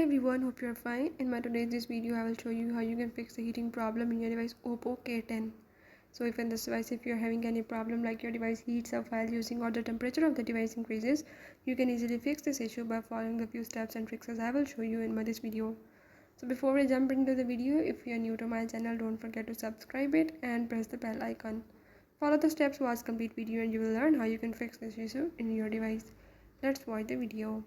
Hello everyone, hope you're fine. In my today's video, I will show you how you can fix the heating problem in your device Oppo K10. So if in this device, if you're having any problem like your device heats up while using or the temperature of the device increases, you can easily fix this issue by following the few steps and tricks as I will show you in this video. So before we jump into the video, if you are new to my channel, don't forget to subscribe it and press the bell icon. Follow the steps, watch complete video and you will learn how you can fix this issue in your device. Let's watch the video.